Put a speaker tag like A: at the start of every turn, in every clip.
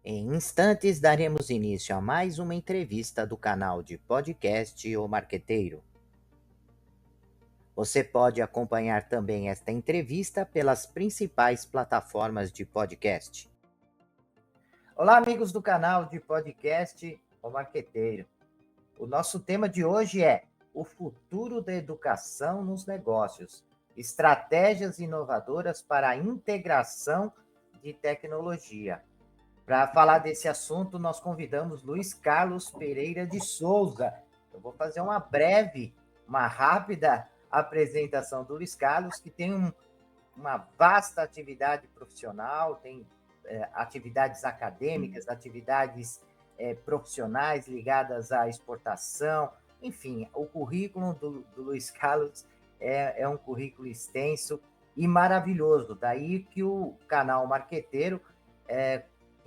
A: Em instantes, daremos início a mais uma entrevista do canal de podcast O Marqueteiro. Você pode acompanhar também esta entrevista pelas principais plataformas de podcast. Olá, amigos do canal de podcast O Marqueteiro. O nosso tema de hoje é o futuro da educação nos negócios, estratégias inovadoras para a integração de tecnologia. Para falar desse assunto, nós convidamos Luiz Carlos Pereira de Souza. Eu vou fazer uma rápida apresentação do Luiz Carlos, que tem uma vasta atividade profissional, tem atividades acadêmicas, atividades profissionais ligadas à exportação. Enfim, o currículo do Luiz Carlos é um currículo extenso e maravilhoso. Daí que o canal Marqueteiro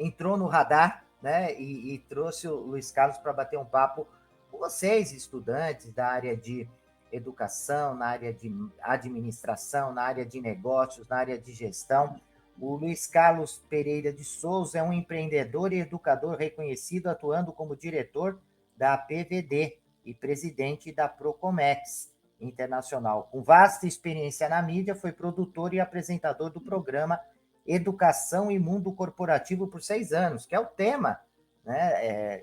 A: entrou no radar, né, e trouxe o Luiz Carlos para bater um papo com vocês, estudantes da área de educação, na área de administração, na área de negócios, na área de gestão. O Luiz Carlos Pereira de Souza é um empreendedor e educador reconhecido, atuando como diretor da PVD e presidente da Procomex Internacional. Com vasta experiência na mídia, foi produtor e apresentador do programa Educação e Mundo Corporativo por 6 anos, que é o tema, né,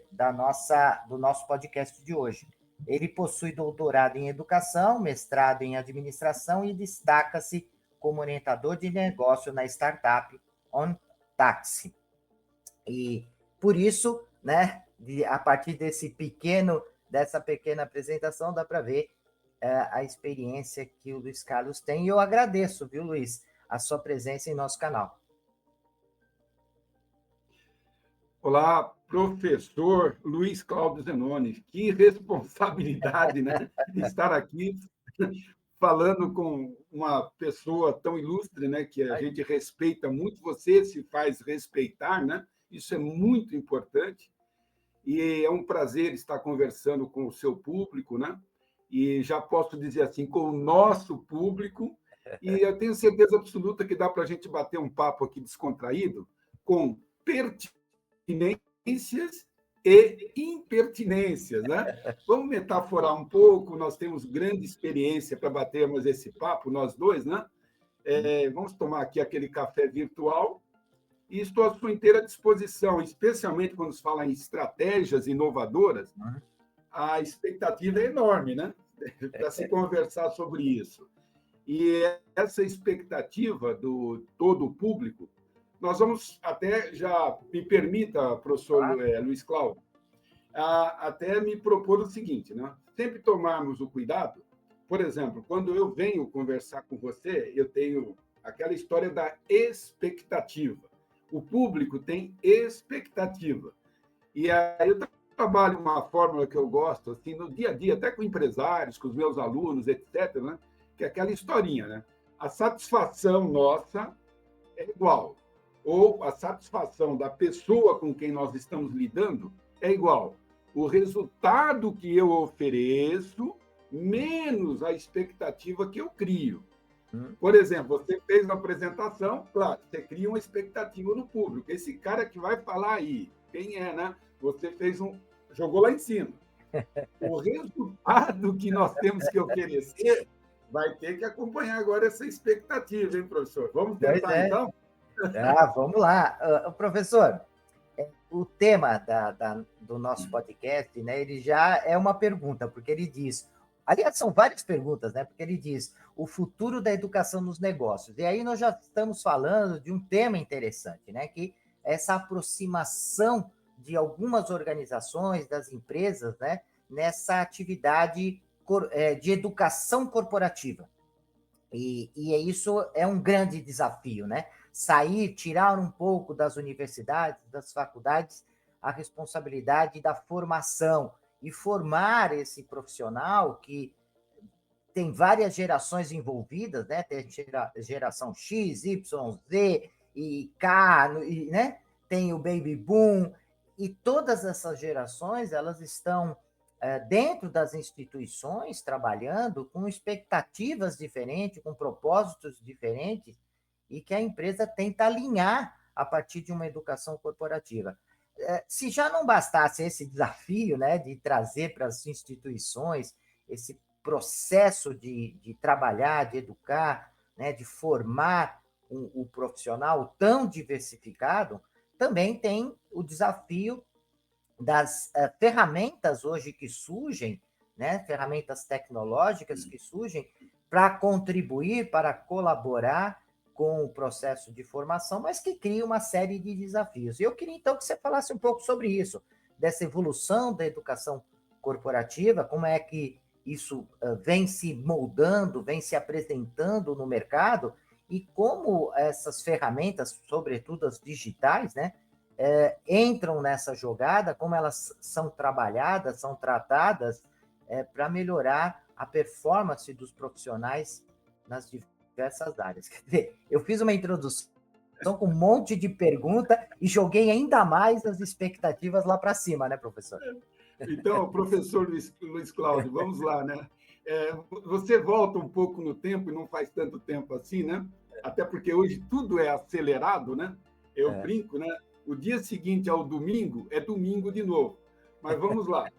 A: do nosso podcast de hoje. Ele possui doutorado em educação, mestrado em administração e destaca-se como orientador de negócio na startup OnTaxi. E por isso, né, a partir dessa pequena apresentação, dá para ver a experiência que o Luiz Carlos tem. E eu agradeço, viu, Luiz, a sua presença em nosso canal.
B: Olá, professor Luiz Cláudio Zenoni. Que responsabilidade, né? Estar aqui falando com uma pessoa tão ilustre, né? Que a gente respeita muito. Você se faz respeitar, né? Isso é muito importante. E é um prazer estar conversando com o seu público, né? E já posso dizer assim, com o nosso público. E eu tenho certeza absoluta que dá para a gente bater um papo aqui descontraído, com pertinências e impertinências, né? Vamos metaforar um pouco, nós temos grande experiência para batermos esse papo, nós dois, né? Vamos tomar aqui aquele café virtual e estou à sua inteira disposição, especialmente quando se fala em estratégias inovadoras, a expectativa é enorme, né? Para se conversar sobre isso. E essa expectativa do todo o público, nós vamos até, já me permita, professor Luiz Cláudio, até me propor o seguinte, né? Sempre tomarmos o cuidado, por exemplo, quando eu venho conversar com você, eu tenho aquela história da expectativa. O público tem expectativa. E aí eu trabalho uma fórmula que eu gosto, assim, no dia a dia, até com empresários, com os meus alunos, etc., né? Que é aquela historinha, né? A satisfação nossa é igual, ou a satisfação da pessoa com quem nós estamos lidando é igual. O resultado que eu ofereço menos a expectativa que eu crio. Por exemplo, você fez uma apresentação, claro, você cria uma expectativa no público. Esse cara que vai falar aí, quem é, né? Você jogou lá em cima. O resultado que nós temos que oferecer vai ter que acompanhar agora essa expectativa, hein, professor? Vamos tentar, então?
A: Vamos lá. Professor, o tema do nosso podcast, né, ele já é uma pergunta, porque ele diz... Aliás, são várias perguntas, né? Porque ele diz o futuro da educação nos negócios. E aí nós já estamos falando de um tema interessante, né? Que é essa aproximação de algumas organizações, das empresas, né? Nessa atividade de educação corporativa. E isso é um grande desafio, né? Tirar um pouco das universidades, das faculdades, a responsabilidade da formação e formar esse profissional que tem várias gerações envolvidas, né? Tem geração X, Y, Z e K, né? Tem o Baby Boom, e todas essas gerações, elas estão dentro das instituições, trabalhando com expectativas diferentes, com propósitos diferentes, e que a empresa tenta alinhar a partir de uma educação corporativa. se já não bastasse esse desafio, né, de trazer para as instituições esse processo de trabalhar, de educar, né, de formar o profissional tão diversificado, também tem o desafio das ferramentas hoje que surgem, né, ferramentas tecnológicas que surgem para contribuir, para colaborar com o processo de formação, mas que cria uma série de desafios. E eu queria então que você falasse um pouco sobre isso, dessa evolução da educação corporativa, como é que isso vem se moldando, vem se apresentando no mercado e como essas ferramentas, sobretudo as digitais, né, entram nessa jogada, como elas são trabalhadas, são tratadas para melhorar a performance dos profissionais nas diversas áreas. Quer dizer, eu fiz uma introdução com um monte de pergunta e joguei ainda mais as expectativas lá para cima, né, professor?
B: Então, professor Luiz Cláudio, vamos lá, né? Você volta um pouco no tempo, e não faz tanto tempo assim, né? Até porque hoje tudo é acelerado, né? Eu brinco, né? O dia seguinte ao domingo é domingo de novo. Mas vamos lá.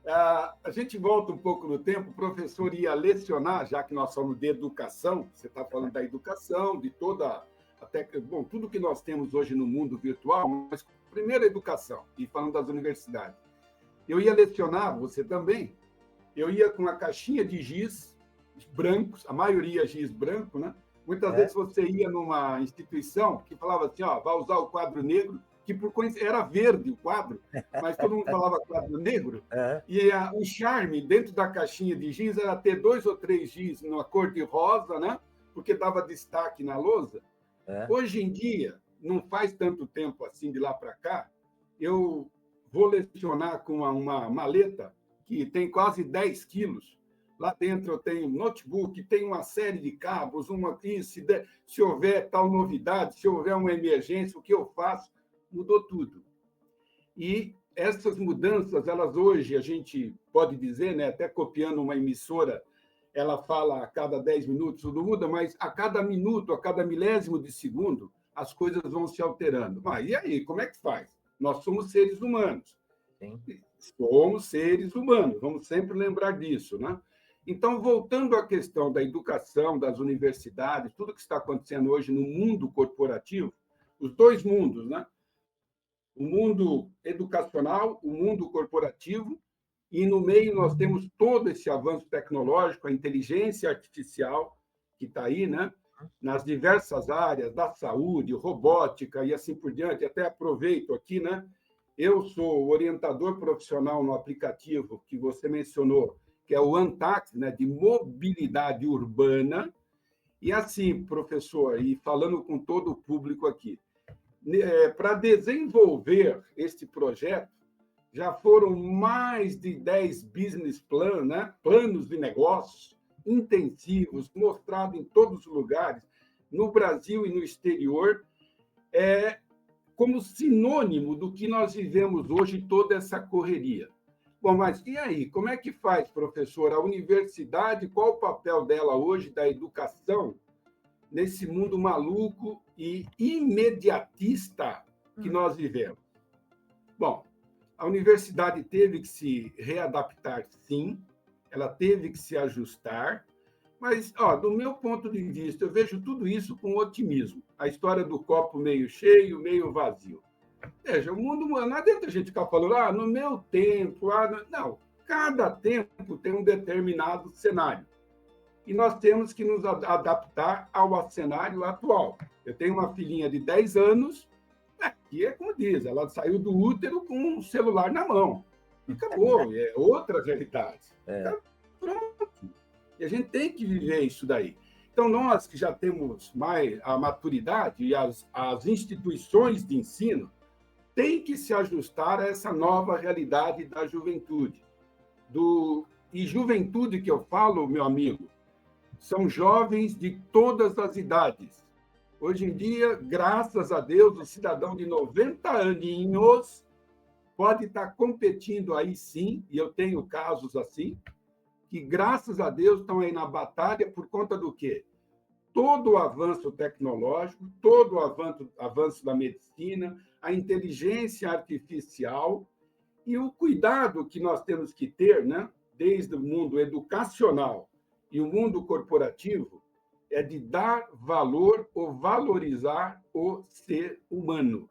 B: A gente volta um pouco no tempo, o professor ia lecionar, já que nós falamos de educação, você está falando da educação, de toda, até, bom, tudo que nós temos hoje no mundo virtual, mas primeiro a educação, e falando das universidades. Eu ia lecionar, você também, eu ia com uma caixinha de giz brancos, a maioria giz branco, né? Muitas vezes você ia numa instituição que falava assim, ó, vai usar o quadro negro, que por coincidência era verde o quadro, mas todo mundo falava quadro negro, e o charme dentro da caixinha de giz era ter 2 ou 3 giz na cor de rosa, né? Porque dava destaque na lousa. Hoje em dia, não faz tanto tempo assim de lá para cá, eu vou lecionar com uma maleta que tem quase 10 quilos. Lá dentro eu tenho notebook, tem uma série de cabos, se houver tal novidade, se houver uma emergência, o que eu faço? Mudou tudo. E essas mudanças, elas hoje, a gente pode dizer, né, até copiando uma emissora, ela fala a cada 10 minutos, tudo muda, mas a cada minuto, a cada milésimo de segundo, as coisas vão se alterando. E aí, como é que faz? Nós somos seres humanos.
A: Sim.
B: Somos seres humanos, vamos sempre lembrar disso, né? Então, voltando à questão da educação, das universidades, tudo que está acontecendo hoje no mundo corporativo, os dois mundos, né? O mundo educacional, o mundo corporativo, e no meio nós temos todo esse avanço tecnológico, a inteligência artificial, que está aí, né? Nas diversas áreas da saúde, robótica e assim por diante. Até aproveito aqui, né? Eu sou orientador profissional no aplicativo que você mencionou, que é o Antax, né, de mobilidade urbana. E assim, professor, e falando com todo o público aqui, para desenvolver este projeto, já foram mais de 10 business plans, né, planos de negócios intensivos, mostrados em todos os lugares, no Brasil e no exterior, como sinônimo do que nós vivemos hoje, toda essa correria. Bom, mas e aí? Como é que faz, professor? A universidade, qual o papel dela hoje, da educação, nesse mundo maluco e imediatista que nós vivemos? Bom, a universidade teve que se readaptar, sim, ela teve que se ajustar, mas, do meu ponto de vista, eu vejo tudo isso com otimismo. A história do copo meio cheio, meio vazio. Veja, o mundo, não adianta a gente ficar falando, no meu tempo, não. Cada tempo tem um determinado cenário. E nós temos que nos adaptar ao cenário atual. Eu tenho uma filhinha de 10 anos, que é como diz, ela saiu do útero com um celular na mão. E acabou, é outra realidade. Então, pronto. E a gente tem que viver isso daí. Então, nós que já temos mais a maturidade e as instituições de ensino têm que se ajustar a essa nova realidade da juventude. E juventude que eu falo, meu amigo, são jovens de todas as idades. Hoje em dia, graças a Deus, o cidadão de 90 aninhos pode estar competindo aí sim, e eu tenho casos assim, que, graças a Deus, estão aí na batalha por conta do quê? todo o avanço tecnológico, todo o avanço da medicina, a inteligência artificial e o cuidado que nós temos que ter, né, desde o mundo educacional e o mundo corporativo, é de dar valor ou valorizar o ser humano.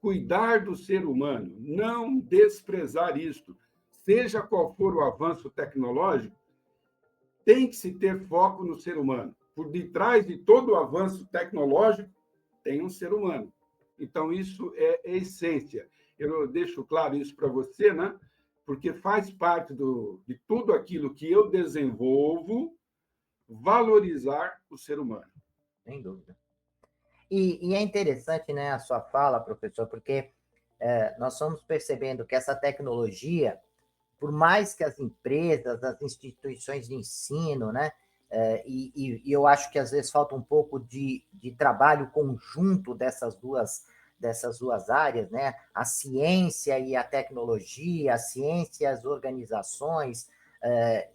B: Cuidar do ser humano, não desprezar isto. Seja qual for o avanço tecnológico, tem que se ter foco no ser humano. Por detrás de todo o avanço tecnológico, tem um ser humano. Então, isso é a essência. Eu deixo claro isso para você, né? Porque faz parte de tudo aquilo que eu desenvolvo, valorizar o ser humano.
A: Sem dúvida. E é interessante, né, a sua fala, professor, porque nós estamos percebendo que essa tecnologia, por mais que as empresas, as instituições de ensino, né, e eu acho que às vezes falta um pouco de trabalho conjunto dessas duas áreas, né, a ciência e a tecnologia, a ciência e as organizações,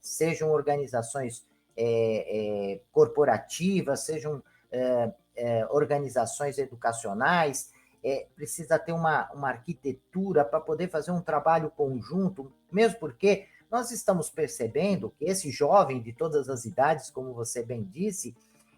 A: sejam organizações corporativas, sejam organizações educacionais, precisa ter uma arquitetura para poder fazer um trabalho conjunto, mesmo porque nós estamos percebendo que esse jovem de todas as idades, como você bem disse,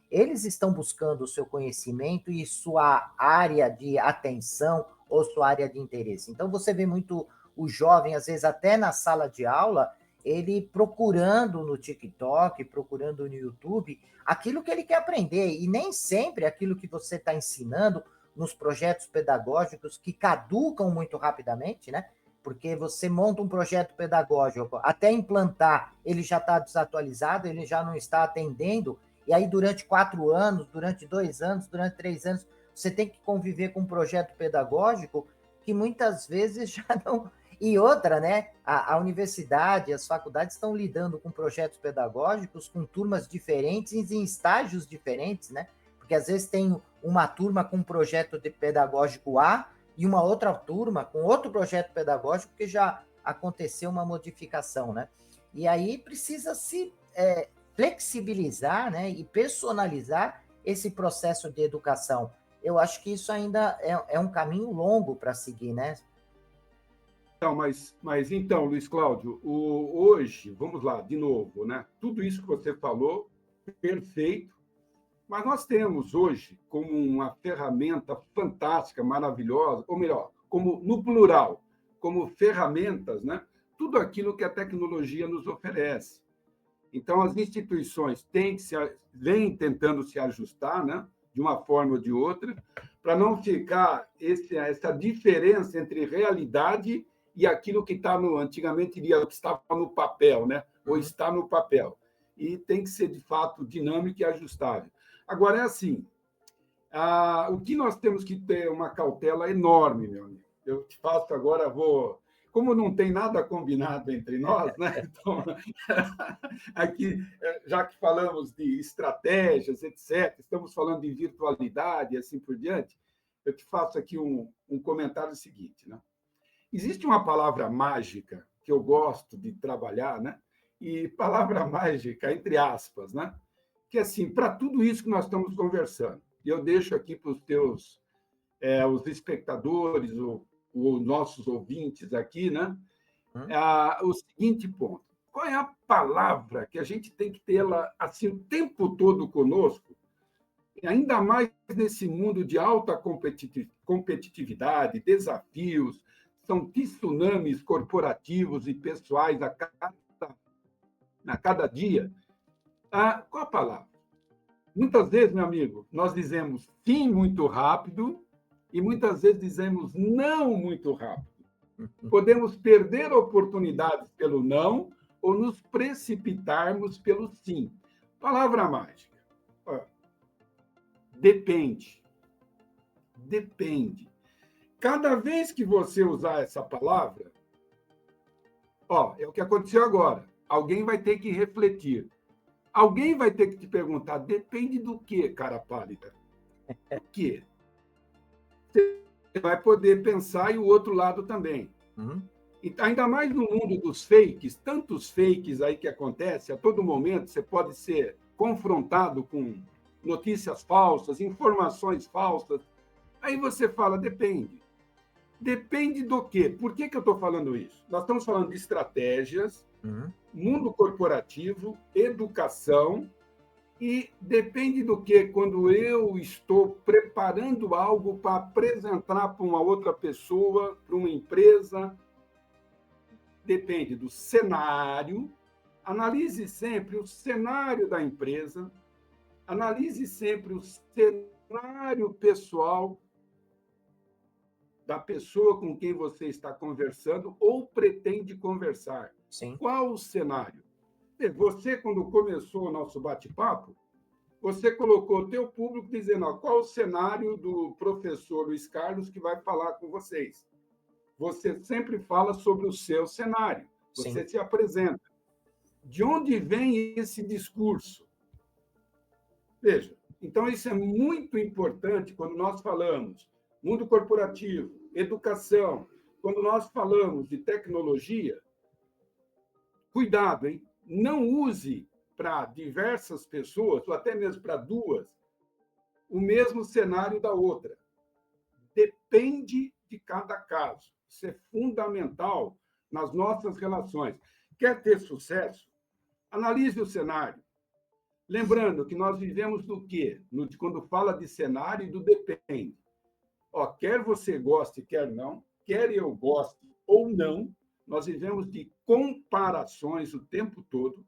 A: eles estão buscando o seu conhecimento e sua área de atenção ou sua área de interesse. Então, você vê muito o jovem, às vezes até na sala de aula, ele procurando no TikTok, procurando no YouTube, aquilo que ele quer aprender, e nem sempre aquilo que você está ensinando nos projetos pedagógicos que caducam muito rapidamente, né? Porque você monta um projeto pedagógico, até implantar, ele já está desatualizado, ele já não está atendendo, e aí durante 4 anos, durante 2 anos, durante 3 anos, você tem que conviver com um projeto pedagógico que muitas vezes já não... E outra, né? A universidade, as faculdades estão lidando com projetos pedagógicos, com turmas diferentes, em estágios diferentes, né? Porque às vezes tem uma turma com um projeto pedagógico A e uma outra turma com outro projeto pedagógico que já aconteceu uma modificação, né? E aí precisa se flexibilizar, né, e personalizar esse processo de educação. Eu acho que isso ainda é um caminho longo para seguir, né?
B: Então, mas então, Luiz Cláudio, hoje, vamos lá, de novo, né? Tudo isso que você falou, perfeito, mas nós temos hoje como uma ferramenta fantástica, maravilhosa, ou melhor, como no plural, como ferramentas, né? Tudo aquilo que a tecnologia nos oferece. Então, as instituições vêm tentando se ajustar, né? De uma forma ou de outra, para não ficar essa diferença entre realidade e aquilo que está antigamente diria que estava no papel, né? Ou está no papel. E tem que ser, de fato, dinâmico e ajustável. Agora, é assim, o que nós temos que ter uma cautela enorme, meu amigo. Eu te faço agora, como não tem nada combinado entre nós, né? Então, aqui, já que falamos de estratégias, etc., estamos falando de virtualidade e assim por diante, eu te faço aqui um comentário seguinte, né? Existe uma palavra mágica que eu gosto de trabalhar, né? E palavra mágica, entre aspas, né? Que, assim, para tudo isso que nós estamos conversando, e eu deixo aqui para os teus os espectadores, os nossos ouvintes aqui, né? O seguinte ponto. Qual é a palavra que a gente tem que ter assim, o tempo todo conosco, e ainda mais nesse mundo de alta competitividade, desafios, são tsunamis corporativos e pessoais a cada dia? Qual a palavra? Muitas vezes, meu amigo, nós dizemos sim muito rápido e muitas vezes dizemos não muito rápido. Podemos perder oportunidades pelo não ou nos precipitarmos pelo sim. Palavra mágica. Depende. Depende. Cada vez que você usar essa palavra, é o que aconteceu agora. Alguém vai ter que refletir. Alguém vai ter que te perguntar, depende do quê, cara pálida? Do quê? Você vai poder pensar e o outro lado também. E ainda mais no mundo dos fakes, tantos fakes aí que acontecem, a todo momento você pode ser confrontado com notícias falsas, informações falsas. Aí você fala, depende. Depende do quê? Por que eu estou falando isso? Nós estamos falando de estratégias, mundo corporativo, educação, e depende do que quando eu estou preparando algo para apresentar para uma outra pessoa, para uma empresa. Depende do cenário. Analise sempre o cenário da empresa, analise sempre o cenário pessoal da pessoa com quem você está conversando ou pretende conversar.
A: Sim.
B: Qual o cenário? Você, quando começou o nosso bate-papo, você colocou o teu público dizendo, ó, qual o cenário do professor Luiz Carlos que vai falar com vocês. Você sempre fala sobre o seu cenário, você
A: Sim.
B: se apresenta. De onde vem esse discurso? Veja, então isso é muito importante quando nós falamos mundo corporativo, educação, quando nós falamos de tecnologia, cuidado, hein? Não use para diversas pessoas, ou até mesmo para duas, o mesmo cenário da outra. Depende de cada caso. Isso é fundamental nas nossas relações. Quer ter sucesso? Analise o cenário. Lembrando que nós vivemos do quê? Quando fala de cenário e do depende. Ó, quer você goste, quer não, quer eu goste ou não, nós vivemos de comparações o tempo todo.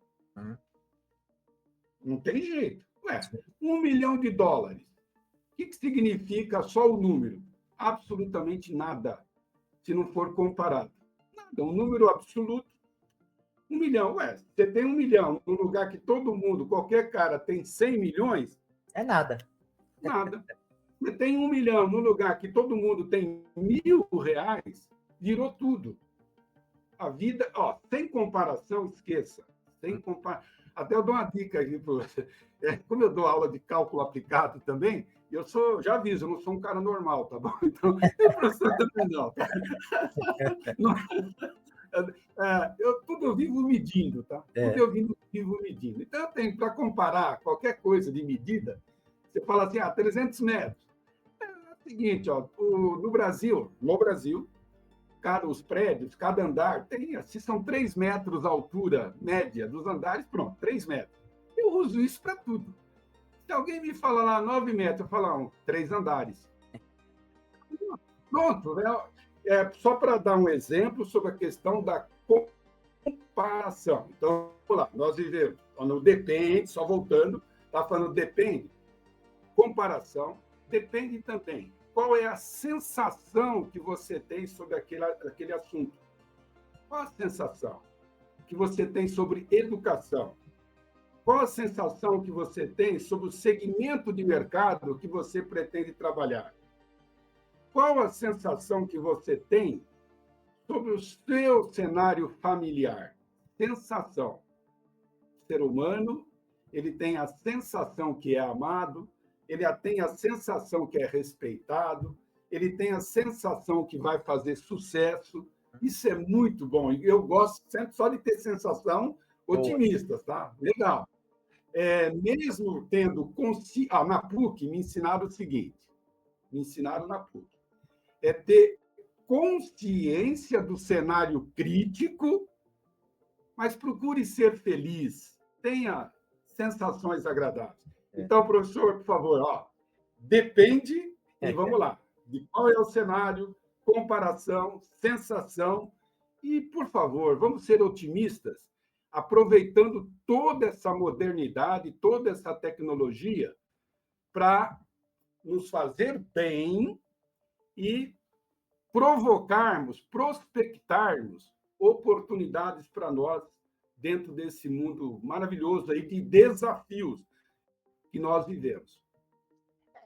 B: Não tem jeito. Ué, $1 milhão. O que significa só o número? Absolutamente nada, se não for comparado. Nada, um número absoluto. 1 milhão. Ué, você tem 1 milhão no lugar que todo mundo, qualquer cara, tem 100 milhões?
A: É nada.
B: Nada. Você tem 1 milhão no lugar que todo mundo tem R$1.000, virou tudo. A vida, ó, sem comparação, esqueça. Sem Até eu dou uma dica aqui para você. Como eu dou aula de cálculo aplicado também, já aviso, eu não sou um cara normal, tá bom? Então, eu professor também não. Tá? Tudo eu vivo medindo, tá? Tudo eu vivo medindo. Então, eu tenho, para comparar qualquer coisa de medida, você fala assim, 300 metros. É o seguinte, ó, no Brasil, os prédios, cada andar tem, se são 3 metros a altura média dos andares, pronto, 3 metros. Eu uso isso para tudo. Se alguém me fala lá 9 metros, eu falo, 3 andares. Pronto, né? Só para dar um exemplo sobre a questão da comparação. Então, vamos lá, nós vivemos no depende, só voltando, está falando depende, comparação, depende também. Qual é a sensação que você tem sobre aquele assunto? Qual a sensação que você tem sobre educação? Qual a sensação que você tem sobre o segmento de mercado que você pretende trabalhar? Qual a sensação que você tem sobre o seu cenário familiar? Sensação. O ser humano, ele tem a sensação que é amado, ele tem a sensação que é respeitado, ele tem a sensação que vai fazer sucesso. Isso é muito bom. Eu gosto sempre só de ter sensação otimista, tá? Legal. Mesmo tendo na PUC, me ensinaram o seguinte, na PUC, é ter consciência do cenário crítico, mas procure ser feliz, tenha sensações agradáveis. Então, professor, por favor, depende, e vamos lá, de qual é o cenário, comparação, sensação, e, por favor, vamos ser otimistas, aproveitando toda essa modernidade, toda essa tecnologia, para nos fazer bem e prospectarmos oportunidades para nós dentro desse mundo maravilhoso aí de desafios que nós vivemos.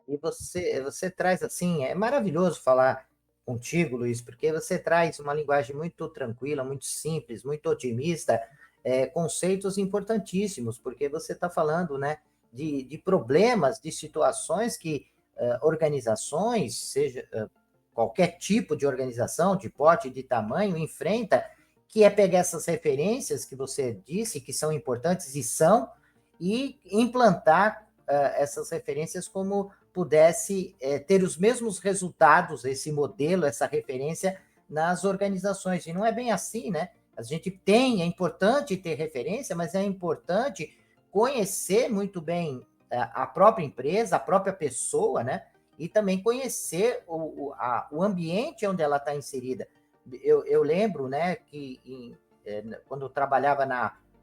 A: E você traz assim, é maravilhoso falar contigo, Luiz, porque você traz uma linguagem muito tranquila, muito simples, muito otimista, conceitos importantíssimos, porque você está falando, né, de problemas, de situações que organizações, seja qualquer tipo de organização, de porte, de tamanho, enfrenta, que é pegar essas referências que você disse, que são importantes e são, e implantar essas referências como pudesse ter os mesmos resultados, esse modelo, essa referência nas organizações. E não é bem assim, né? A gente tem, é importante ter referência, mas é importante conhecer muito bem a própria empresa, a própria pessoa, né? E também conhecer o ambiente onde ela está inserida. Eu lembro, né, que quando eu trabalhava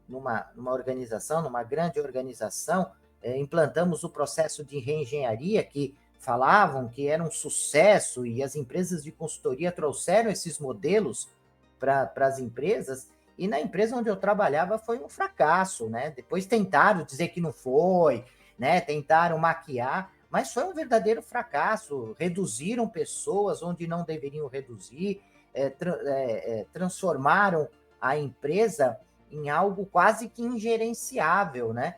A: numa organização, numa grande organização, implantamos o processo de reengenharia que falavam que era um sucesso e as empresas de consultoria trouxeram esses modelos para as empresas, e na empresa onde eu trabalhava foi um fracasso, né? Depois tentaram dizer que não foi, né? Tentaram maquiar, mas foi um verdadeiro fracasso. Reduziram pessoas onde não deveriam reduzir, transformaram a empresa em algo quase que ingerenciável, né?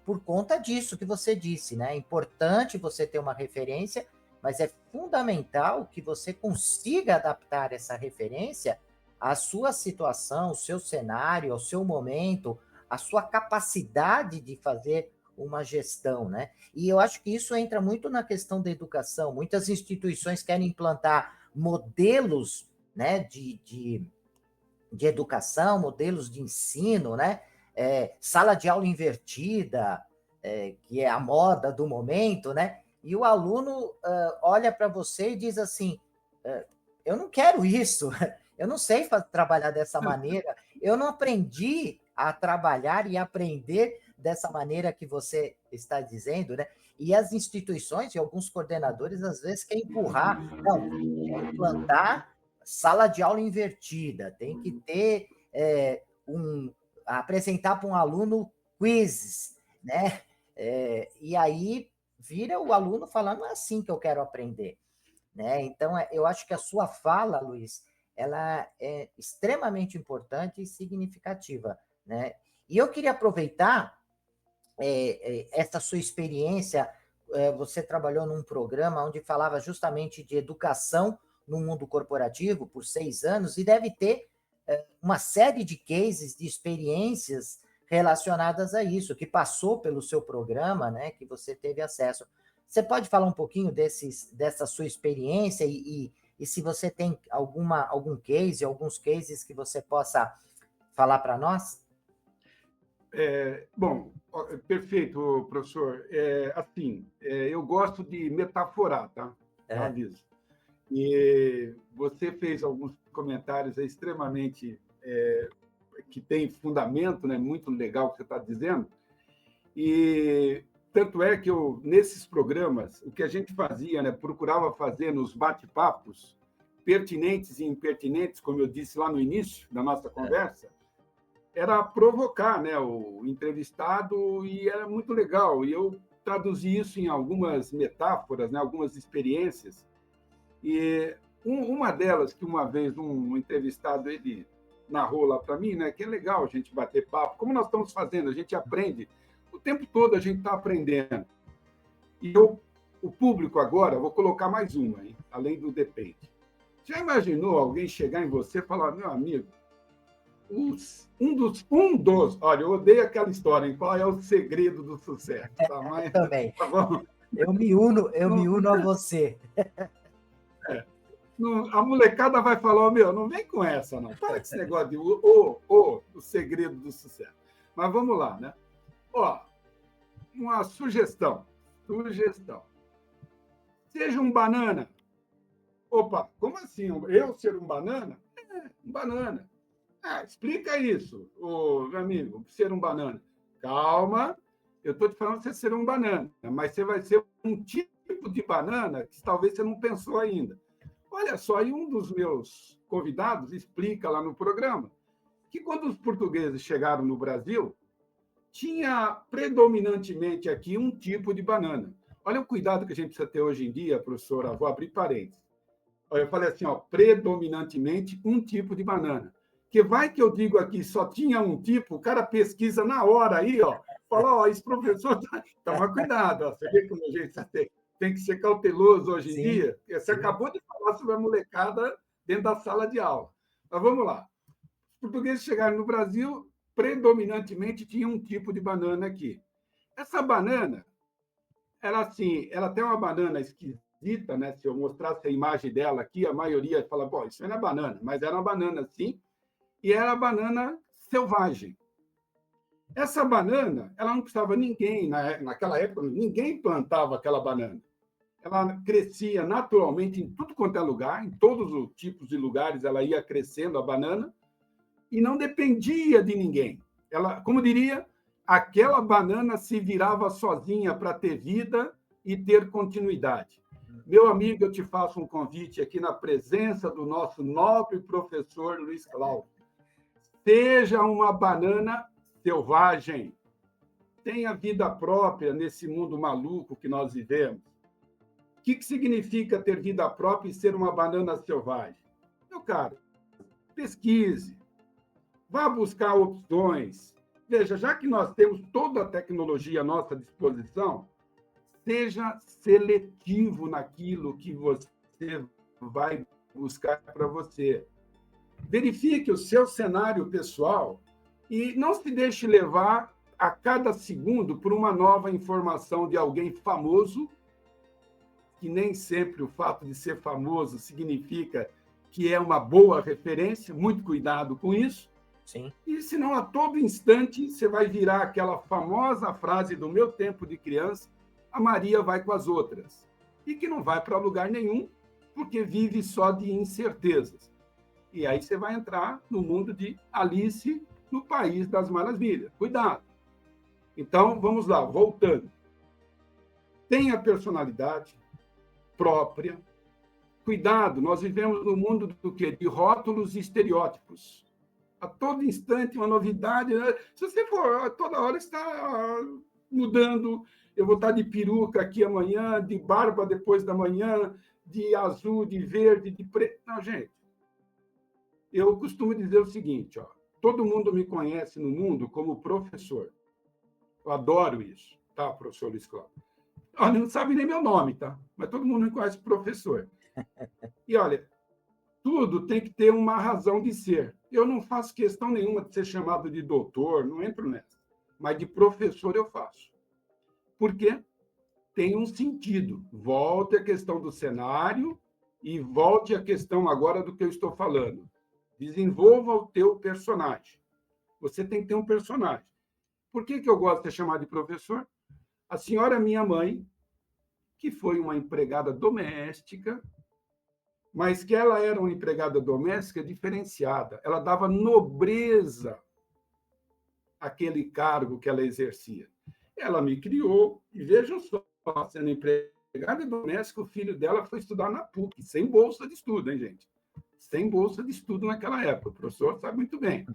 A: Por conta disso que você disse, né? É importante você ter uma referência, mas é fundamental que você consiga adaptar essa referência à sua situação, ao seu cenário, ao seu momento, à sua capacidade de fazer uma gestão, né? E eu acho que isso entra muito na questão da educação. Muitas instituições querem implantar modelos, né, de educação, modelos de ensino, né? Sala de aula invertida, que é a moda do momento, né? E o aluno olha para você e diz assim: eu não quero isso, eu não sei trabalhar dessa maneira, eu não aprendi a trabalhar e aprender dessa maneira que você está dizendo, né? E as instituições e alguns coordenadores, às vezes, querem empurrar, não, implantar sala de aula invertida, tem que ter apresentar para um aluno quizzes, né? E aí vira o aluno falando, não é assim que eu quero aprender, né? Então, eu acho que a sua fala, Luiz, ela é extremamente importante e significativa, né? E eu queria aproveitar essa sua experiência. Você trabalhou num programa onde falava justamente de educação no mundo corporativo por 6 anos e deve ter uma série de cases, de experiências relacionadas a isso, que passou pelo seu programa, né, que você teve acesso. Você pode falar um pouquinho dessa sua experiência e se você tem algum case, alguns cases que você possa falar para nós?
B: Bom, perfeito, professor. Assim, eu gosto de metaforar, tá? Já aviso. E você fez alguns comentários extremamente que tem fundamento, né? Muito legal o que você está dizendo. E tanto é que nesses programas, o que a gente fazia, né? Procurava fazer nos bate-papos, pertinentes e impertinentes, como eu disse lá no início da nossa conversa, era provocar, né, o entrevistado, e era muito legal. E eu traduzi isso em algumas metáforas, né, algumas experiências. E uma delas, que uma vez um entrevistado ele narrou lá para mim, né, que é legal a gente bater papo, como nós estamos fazendo, a gente aprende. O tempo todo a gente está aprendendo. E o público agora, vou colocar mais uma, hein, além do depende. Já imaginou alguém chegar em você e falar, meu amigo, olha, eu odeio aquela história, hein? Qual é o segredo do sucesso? Tá?
A: Mas, também.
B: Tá bom?
A: Eu me uno a você.
B: A molecada vai falar, meu, não vem com essa, não. Para com esse negócio de o segredo do sucesso. Mas vamos lá, né? Ó, uma sugestão. Seja um banana. Opa, como assim? Eu ser um banana? Um banana. Explica isso, meu amigo, ser um banana. Calma, eu estou te falando que você ser um banana, mas você vai ser um tipo de banana que talvez você não pensou ainda. Olha só, e um dos meus convidados explica lá no programa que quando os portugueses chegaram no Brasil, tinha predominantemente aqui um tipo de banana. Olha o cuidado que a gente precisa ter hoje em dia, professora, vou abrir parênteses. Olha, eu falei assim, ó, predominantemente um tipo de banana. Que vai que eu digo aqui, só tinha um tipo, o cara pesquisa na hora aí, ó, fala, ó, esse professor toma cuidado, ó, você vê como a gente tem que ser cauteloso hoje em dia. Você acabou de falar sobre a molecada dentro da sala de aula. Mas vamos lá. Os portugueses chegaram no Brasil, predominantemente tinha um tipo de banana aqui. Essa banana, ela assim, ela tem uma banana esquisita, né? Se eu mostrasse a imagem dela aqui, a maioria fala, pô, isso não é banana, mas era uma banana sim, e era banana selvagem. Essa banana, ela não precisava ninguém, naquela época, ninguém plantava aquela banana. Ela crescia naturalmente em tudo quanto é lugar, em todos os tipos de lugares ela ia crescendo a banana e não dependia de ninguém. Ela, como diria, aquela banana se virava sozinha para ter vida e ter continuidade. Meu amigo, eu te faço um convite aqui na presença do nosso nobre professor Luiz Cláudio. Seja uma banana selvagem. Tenha vida própria nesse mundo maluco que nós vivemos. O que significa ter vida própria e ser uma banana selvagem? Meu caro, pesquise, vá buscar opções. Veja, já que nós temos toda a tecnologia à nossa disposição, seja seletivo naquilo que você vai buscar para você. Verifique o seu cenário pessoal e não se deixe levar a cada segundo por uma nova informação de alguém famoso, que nem sempre o fato de ser famoso significa que é uma boa referência, muito cuidado com isso.
A: Sim.
B: E senão, a todo instante, você vai virar aquela famosa frase do meu tempo de criança, a Maria vai com as outras, e que não vai para lugar nenhum, porque vive só de incertezas. E aí você vai entrar no mundo de Alice no País das Maravilhas. Cuidado. Então, vamos lá, voltando. Tenha personalidade própria. Cuidado, nós vivemos no mundo do quê? De rótulos e estereótipos. A todo instante, uma novidade. Né? Se você for, toda hora está mudando. Eu vou estar de peruca aqui amanhã, de barba depois da manhã, de azul, de verde, de preto. Não, gente. Eu costumo dizer o seguinte, ó, todo mundo me conhece no mundo como professor. Eu adoro isso, tá, professor Luiz Cláudio? Olha, não sabe nem meu nome, tá? Mas todo mundo me conhece professor. E, olha, tudo tem que ter uma razão de ser. Eu não faço questão nenhuma de ser chamado de doutor, não entro nessa. Mas de professor eu faço. Por quê? Tem um sentido. Volte à questão do cenário e volte à questão agora do que eu estou falando. Desenvolva o teu personagem. Você tem que ter um personagem. Por que eu gosto de ser chamado de professor? A senhora minha mãe, que foi uma empregada doméstica, mas que ela era uma empregada doméstica diferenciada. Ela dava nobreza àquele cargo que ela exercia. Ela me criou, e vejam só, sendo empregada doméstica, o filho dela foi estudar na PUC, sem bolsa de estudo, hein, gente? Sem bolsa de estudo naquela época. O professor sabe muito bem.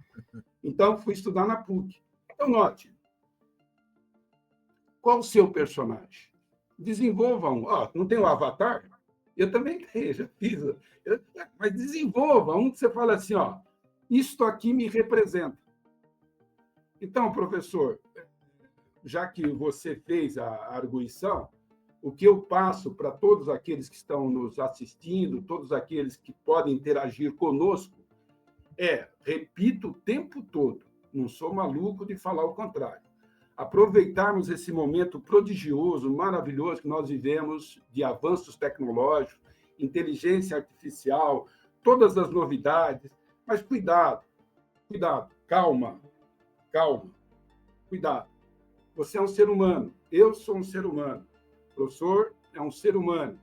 B: Então, fui estudar na PUC. Então, note, qual o seu personagem? Desenvolva um. Não tem o avatar? Eu também tenho, já fiz. Mas desenvolva um que você fala assim, isto aqui me representa. Então, professor, já que você fez a arguição, o que eu passo para todos aqueles que estão nos assistindo, todos aqueles que podem interagir conosco, repito o tempo todo, não sou maluco de falar o contrário, aproveitarmos esse momento prodigioso, maravilhoso que nós vivemos de avanços tecnológicos, inteligência artificial, todas as novidades, mas cuidado, calma, cuidado. Você é um ser humano, eu sou um ser humano, o professor é um ser humano.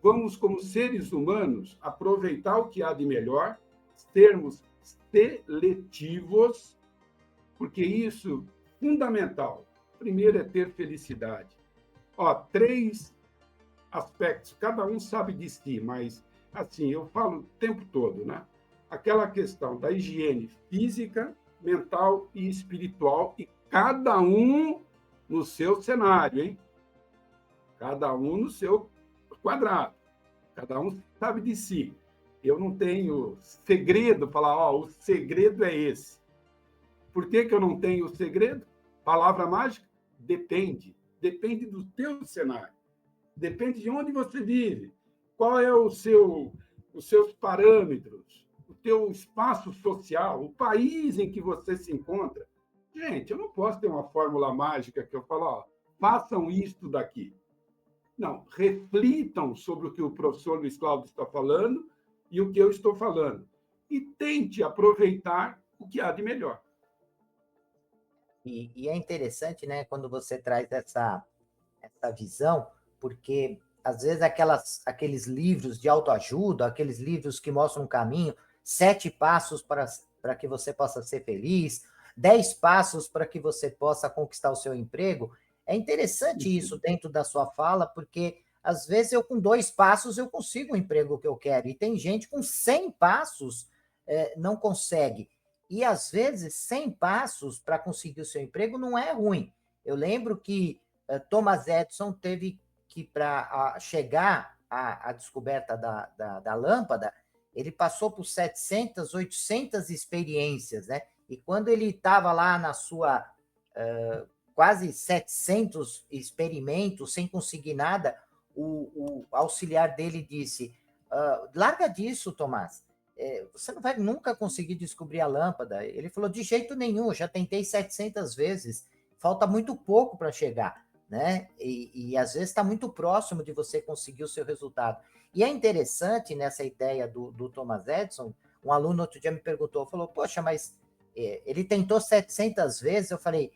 B: Vamos, como seres humanos, aproveitar o que há de melhor, sermos seletivos, porque isso é fundamental. Primeiro é ter felicidade. 3 aspectos, cada um sabe de si, mas assim, eu falo o tempo todo, né? Aquela questão da higiene física, mental e espiritual, e cada um no seu cenário, hein? Cada um no seu quadrado. Cada um sabe de si. Eu não tenho segredo, falar, o segredo é esse. Por que eu não tenho o segredo? Palavra mágica? Depende. Depende do teu cenário. Depende de onde você vive. Qual é os seus parâmetros, o teu espaço social, o país em que você se encontra. Gente, eu não posso ter uma fórmula mágica que eu falo, ó, façam isto daqui. Não, reflitam sobre o que o professor Luiz Cláudio está falando e o que eu estou falando. E tente aproveitar o que há de melhor.
A: E é interessante, né, quando você traz essa visão, porque às vezes aqueles livros de autoajuda, aqueles livros que mostram um caminho, 7 passos para que você possa ser feliz, 10 passos para que você possa conquistar o seu emprego. É interessante isso dentro da sua fala, porque às vezes eu com 2 passos eu consigo o emprego que eu quero, e tem gente com 100 passos não consegue. E às vezes 100 passos para conseguir o seu emprego não é ruim. Eu lembro que Thomas Edison teve que, para chegar à descoberta da lâmpada, ele passou por 700, 800 experiências, né? E quando ele estava lá na sua quase 700 experimentos, sem conseguir nada, o auxiliar dele disse, larga disso, Tomás, você não vai nunca conseguir descobrir a lâmpada. Ele falou, de jeito nenhum, já tentei 700 vezes, falta muito pouco para chegar, né? E às vezes está muito próximo de você conseguir o seu resultado. E é interessante nessa ideia do Thomas Edison, um aluno outro dia me perguntou, falou, poxa, mas ele tentou 700 vezes, eu falei,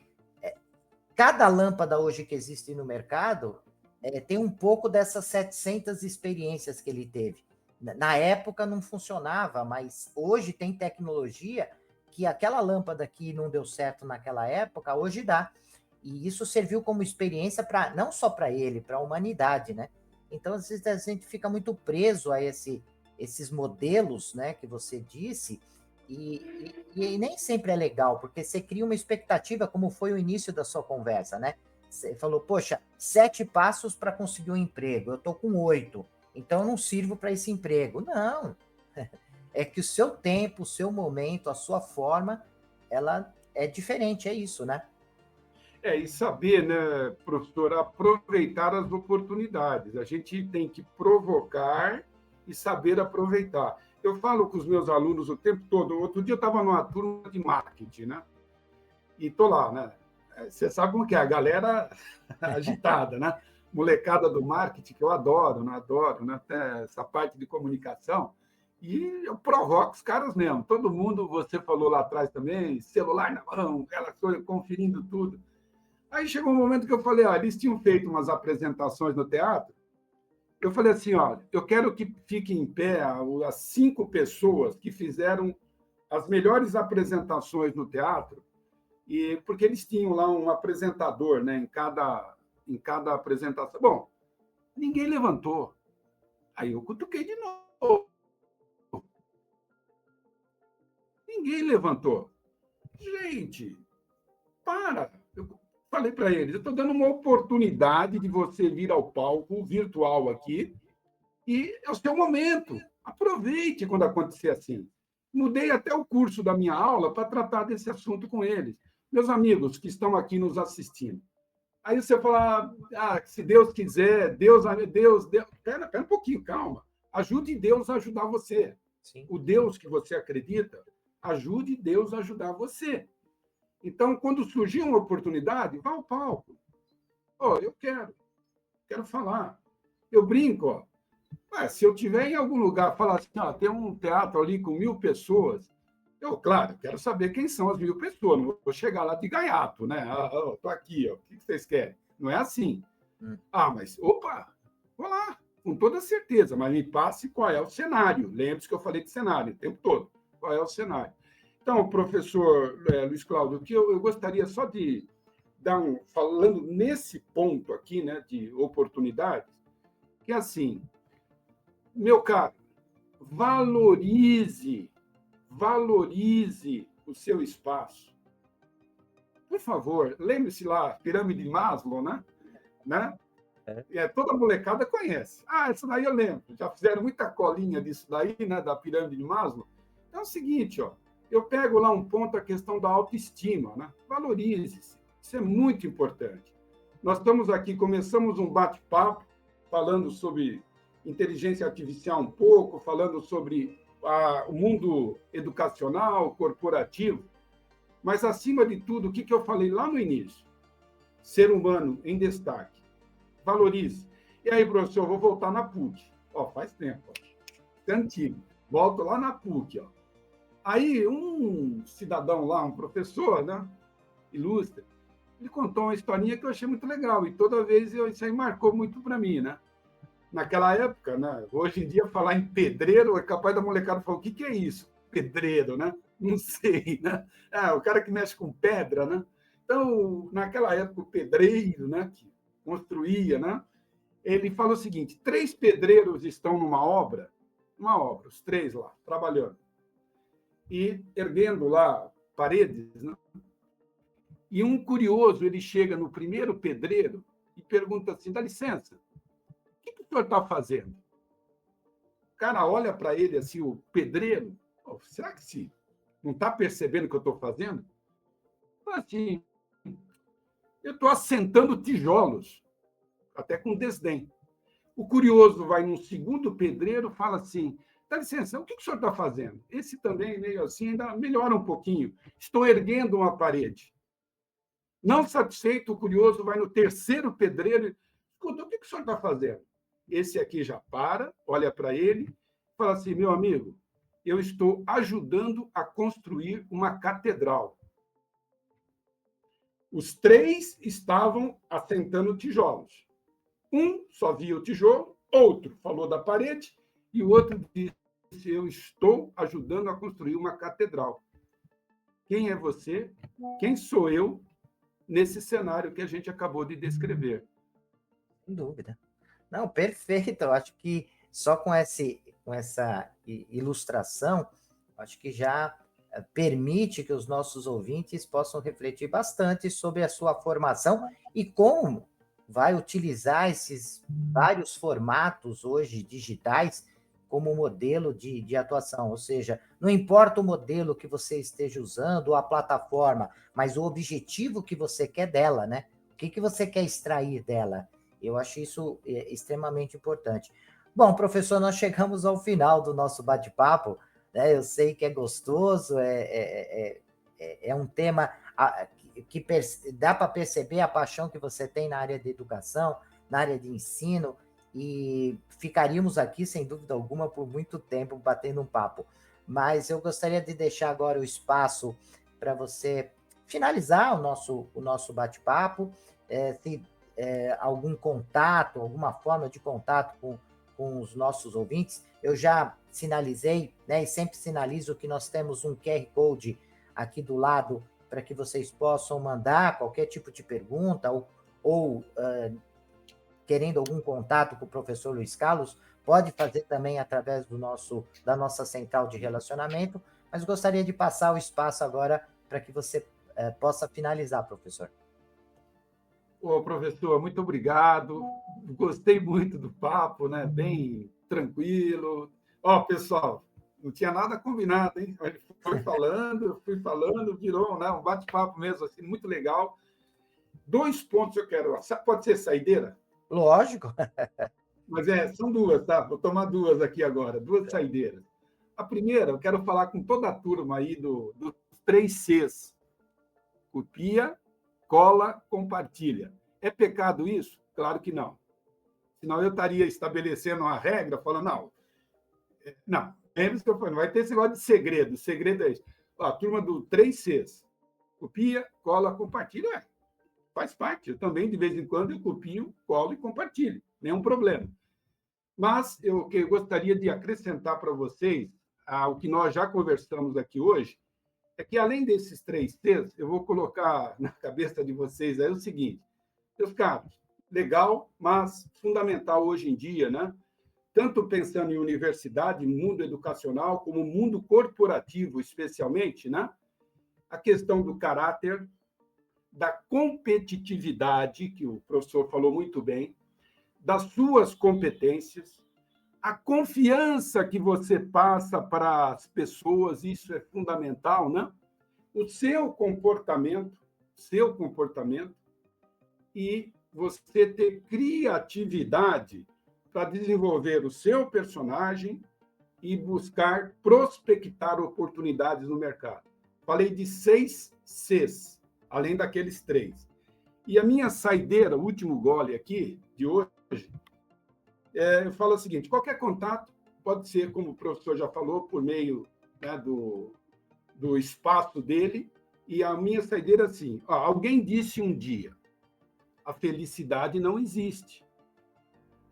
A: cada lâmpada hoje que existe no mercado tem um pouco dessas 700 experiências que ele teve. Na época não funcionava, mas hoje tem tecnologia que aquela lâmpada que não deu certo naquela época, hoje dá. E isso serviu como experiência para não só para ele, para a humanidade, né? Então, às vezes, a gente fica muito preso a esses modelos, né, que você disse, e nem sempre é legal, porque você cria uma expectativa, como foi o início da sua conversa, né? Você falou, poxa, 7 passos para conseguir um emprego, eu estou com 8, então eu não sirvo para esse emprego. Não, é que o seu tempo, o seu momento, a sua forma, ela é diferente, é isso, né?
B: E saber, né, professor, aproveitar as oportunidades. A gente tem que provocar e saber aproveitar. Eu falo com os meus alunos o tempo todo. Outro dia eu estava numa turma de marketing, né? E tô lá, né? Você sabe como que é, a galera agitada, né? Molecada do marketing, que eu adoro, né? Adoro, né? Até essa parte de comunicação. E eu provoco os caras mesmo. Todo mundo, você falou lá atrás também, celular na mão, aquela coisa, conferindo tudo. Aí chegou um momento que eu falei, eles tinham feito umas apresentações no teatro. Eu falei assim, olha, eu quero que fiquem em pé as 5 pessoas que fizeram as melhores apresentações no teatro, e porque eles tinham lá um apresentador, né, em cada apresentação. Bom, ninguém levantou. Aí eu cutuquei de novo. Ninguém levantou. Gente, para. Eu falei para eles, eu estou dando uma oportunidade de você vir ao palco virtual aqui e é o seu momento. Aproveite quando acontecer assim. Mudei até o curso da minha aula para tratar desse assunto com eles. Meus amigos que estão aqui nos assistindo. Aí você fala, se Deus quiser, Deus. Pera um pouquinho, calma. Ajude Deus a ajudar você.
A: Sim.
B: O Deus que você acredita, ajude Deus a ajudar você. Então, quando surgir uma oportunidade, vá ao palco. Eu quero falar. Eu brinco, se eu tiver em algum lugar, falar assim, tem um teatro ali com 1.000 pessoas, eu, claro, quero saber quem são as 1.000 pessoas, não vou chegar lá de gaiato, né? Estou aqui, o que vocês querem? Não é assim. Mas, opa, vou lá, com toda certeza, mas me passe qual é o cenário. Lembre-se que eu falei de cenário o tempo todo. Qual é o cenário? Então, professor Luiz Cláudio, o que eu gostaria só de dar falando nesse ponto aqui, né, de oportunidades, que assim, meu caro, valorize o seu espaço. Por favor, lembre-se lá, pirâmide de Maslow, né? Toda molecada conhece. Isso daí eu lembro. Já fizeram muita colinha disso daí, né, da pirâmide de Maslow. É o seguinte, eu pego lá um ponto, a questão da autoestima, né? Valorize-se. Isso é muito importante. Nós estamos aqui, começamos um bate-papo falando sobre inteligência artificial um pouco, falando sobre o mundo educacional, corporativo. Mas, acima de tudo, o que eu falei lá no início? Ser humano em destaque. Valorize. E aí, professor, eu vou voltar na PUC. Ó, faz tempo. É antigo. Volto lá na PUC. Ó. Aí, um cidadão lá, um professor, né, ilustre, ele contou uma historinha que eu achei muito legal. E toda vez isso aí marcou muito para mim, né? Naquela época, né? Hoje em dia, falar em pedreiro é capaz da molecada falar: o que é isso? Pedreiro, né? Não sei, né? O cara que mexe com pedra, né? Então, naquela época, o pedreiro, né, que construía, né? Ele falou o seguinte: 3 pedreiros estão numa obra, os 3 lá, trabalhando, e erguendo lá paredes, né? E um curioso, ele chega no primeiro pedreiro e pergunta assim: dá licença, o que o senhor está fazendo? O cara olha para ele assim, o pedreiro: oh, será que se não está percebendo o que eu estou fazendo? Assim, eu estou assentando tijolos, até com desdém. O curioso vai num segundo pedreiro e fala assim: dá licença, o que o senhor está fazendo? Esse também, meio assim, ainda melhora um pouquinho. Estou erguendo uma parede. Não satisfeito, o curioso vai no terceiro pedreiro e: escuta, o que o senhor está fazendo? Esse aqui já para, olha para ele e fala assim: meu amigo, eu estou ajudando a construir uma catedral. Os 3 estavam assentando tijolos. Um só via o tijolo, outro falou da parede e o outro disse: eu estou ajudando a construir uma catedral. Quem é você? Quem sou eu nesse cenário que a gente acabou de descrever?
A: Sem dúvida. Não, perfeito. Eu acho que só com essa ilustração, acho que já permite que os nossos ouvintes possam refletir bastante sobre a sua formação e como vai utilizar esses vários formatos hoje digitais como modelo de atuação. Ou seja, não importa o modelo que você esteja usando ou a plataforma, mas o objetivo que você quer dela, né? O que você quer extrair dela? Eu acho isso extremamente importante. Bom, professor, nós chegamos ao final do nosso bate-papo, né? Eu sei que é gostoso, é um tema que dá para perceber a paixão que você tem na área de educação, na área de ensino, e ficaríamos aqui, sem dúvida alguma, por muito tempo batendo um papo. Mas eu gostaria de deixar agora o espaço para você finalizar o nosso bate-papo, se algum contato, alguma forma de contato com os nossos ouvintes. Eu já sinalizei, né, e sempre sinalizo que nós temos um QR Code aqui do lado para que vocês possam mandar qualquer tipo de pergunta ou querendo algum contato com o professor Luiz Carlos, pode fazer também através da nossa central de relacionamento, mas gostaria de passar o espaço agora para que você possa finalizar, professor.
B: Ô, professor, muito obrigado. Gostei muito do papo, né? Bem tranquilo. Ó, pessoal, não tinha nada combinado, hein? Ele foi falando, fui falando, virou, né, um bate-papo mesmo, assim, muito legal. 2 pontos eu quero. Pode ser saideira?
A: Lógico.
B: Mas são 2, tá? Vou tomar 2 aqui agora, 2 saideiras. A primeira, eu quero falar com toda a turma aí dos 3 Cs. Copia, cola, compartilha. É pecado isso? Claro que não. Senão eu estaria estabelecendo uma regra, falando: não, lembre-se que eu falei, não vai ter esse negócio de segredo. O segredo é isso. A turma do 3 Cs. Copia, cola, compartilha. Faz parte. Eu também, de vez em quando, eu copio, colo e compartilho. Nenhum problema. Mas eu gostaria de acrescentar para vocês o que nós já conversamos aqui hoje, é que, além desses 3 Cs, eu vou colocar na cabeça de vocês aí o seguinte: meus caros, legal, mas fundamental hoje em dia, né? Tanto pensando em universidade, mundo educacional, como mundo corporativo, especialmente, né? A questão do caráter, da competitividade, que o professor falou muito bem, das suas competências, a confiança que você passa para as pessoas, isso é fundamental, né? O seu comportamento e você ter criatividade para desenvolver o seu personagem e buscar prospectar oportunidades no mercado. Falei de 6 Cs, além daqueles 3. E a minha saideira, o último gole aqui, de hoje, eu falo o seguinte: qualquer contato pode ser, como o professor já falou, por meio, né, do espaço dele. E a minha saideira, assim, alguém disse um dia, a felicidade não existe.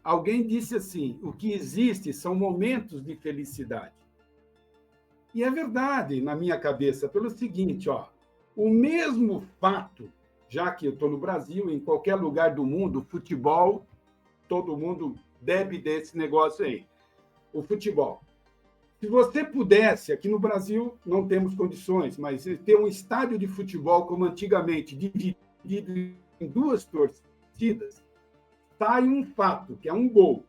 B: Alguém disse assim, o que existe são momentos de felicidade. E é verdade, na minha cabeça, pelo seguinte, o mesmo fato, já que eu estou no Brasil, em qualquer lugar do mundo, futebol, todo mundo bebe desse negócio aí, o futebol. Se você pudesse, aqui no Brasil não temos condições, mas ter um estádio de futebol como antigamente, dividido em 2 torcidas, sai um fato, que é um gol.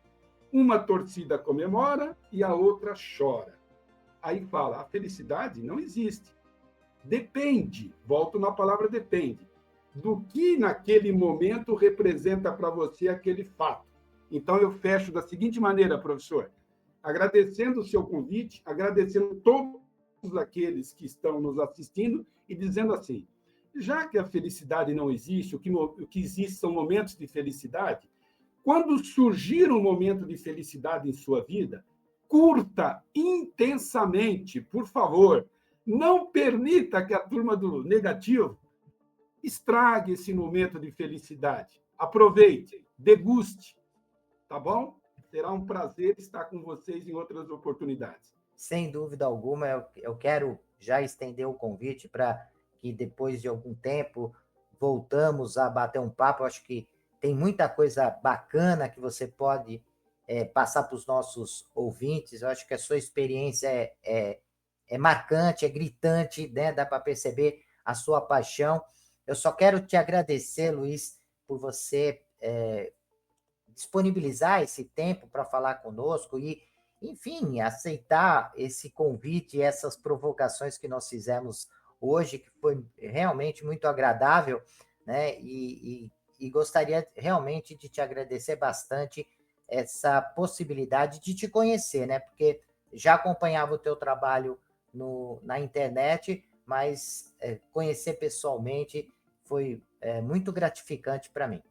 B: Uma torcida comemora e a outra chora. Aí fala, a felicidade não existe. Depende, volto na palavra depende, do que naquele momento representa para você aquele fato. Então, eu fecho da seguinte maneira, professor, agradecendo o seu convite, agradecendo todos aqueles que estão nos assistindo e dizendo assim, já que a felicidade não existe, o que existe são momentos de felicidade, quando surgir um momento de felicidade em sua vida, curta intensamente, por favor. Não permita que a turma do negativo estrague esse momento de felicidade. Aproveite, deguste, tá bom? Será um prazer estar com vocês em outras oportunidades.
A: Sem dúvida alguma, eu quero já estender o convite para que depois de algum tempo voltamos a bater um papo. Eu acho que tem muita coisa bacana que você pode passar para os nossos ouvintes. Eu acho que a sua experiência é marcante, é gritante, né? Dá para perceber a sua paixão. Eu só quero te agradecer, Luiz, por você disponibilizar esse tempo para falar conosco e, enfim, aceitar esse convite, essas provocações que nós fizemos hoje, que foi realmente muito agradável, né? E gostaria realmente de te agradecer bastante essa possibilidade de te conhecer, né? Porque já acompanhava o teu trabalho na internet, mas conhecer pessoalmente foi muito gratificante para mim.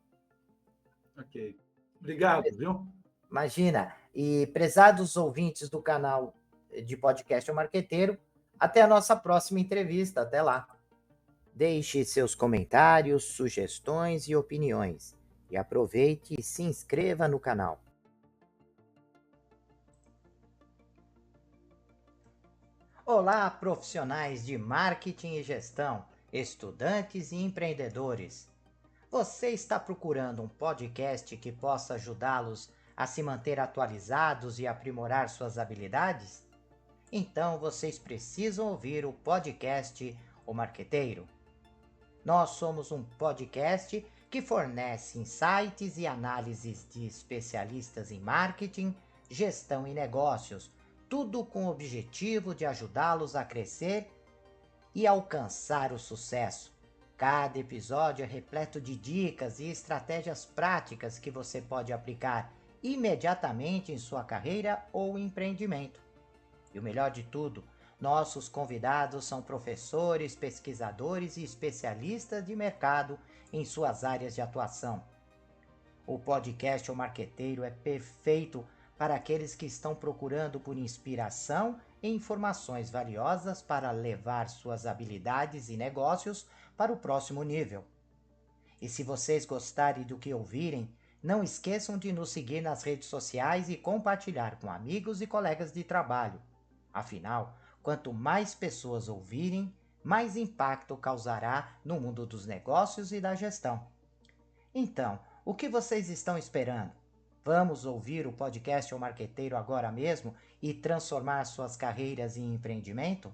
B: Ok. Obrigado, viu?
A: Imagina. E prezados ouvintes do canal de podcast O Marqueteiro, até a nossa próxima entrevista. Até lá. Deixe seus comentários, sugestões e opiniões. E aproveite e se inscreva no canal. Olá, profissionais de marketing e gestão, estudantes e empreendedores. Você está procurando um podcast que possa ajudá-los a se manter atualizados e aprimorar suas habilidades? Então vocês precisam ouvir o podcast O Marqueteiro. Nós somos um podcast que fornece insights e análises de especialistas em marketing, gestão e negócios, tudo com o objetivo de ajudá-los a crescer e alcançar o sucesso. Cada episódio é repleto de dicas e estratégias práticas que você pode aplicar imediatamente em sua carreira ou empreendimento. E o melhor de tudo, nossos convidados são professores, pesquisadores e especialistas de mercado em suas áreas de atuação. O podcast O Marqueteiro é perfeito para aqueles que estão procurando por inspiração e informações valiosas para levar suas habilidades e negócios para o próximo nível. E se vocês gostarem do que ouvirem, não esqueçam de nos seguir nas redes sociais e compartilhar com amigos e colegas de trabalho. Afinal, quanto mais pessoas ouvirem, mais impacto causará no mundo dos negócios e da gestão. Então, o que vocês estão esperando? Vamos ouvir o podcast O Marqueteiro agora mesmo e transformar suas carreiras em empreendimento?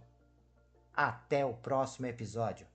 A: Até o próximo episódio.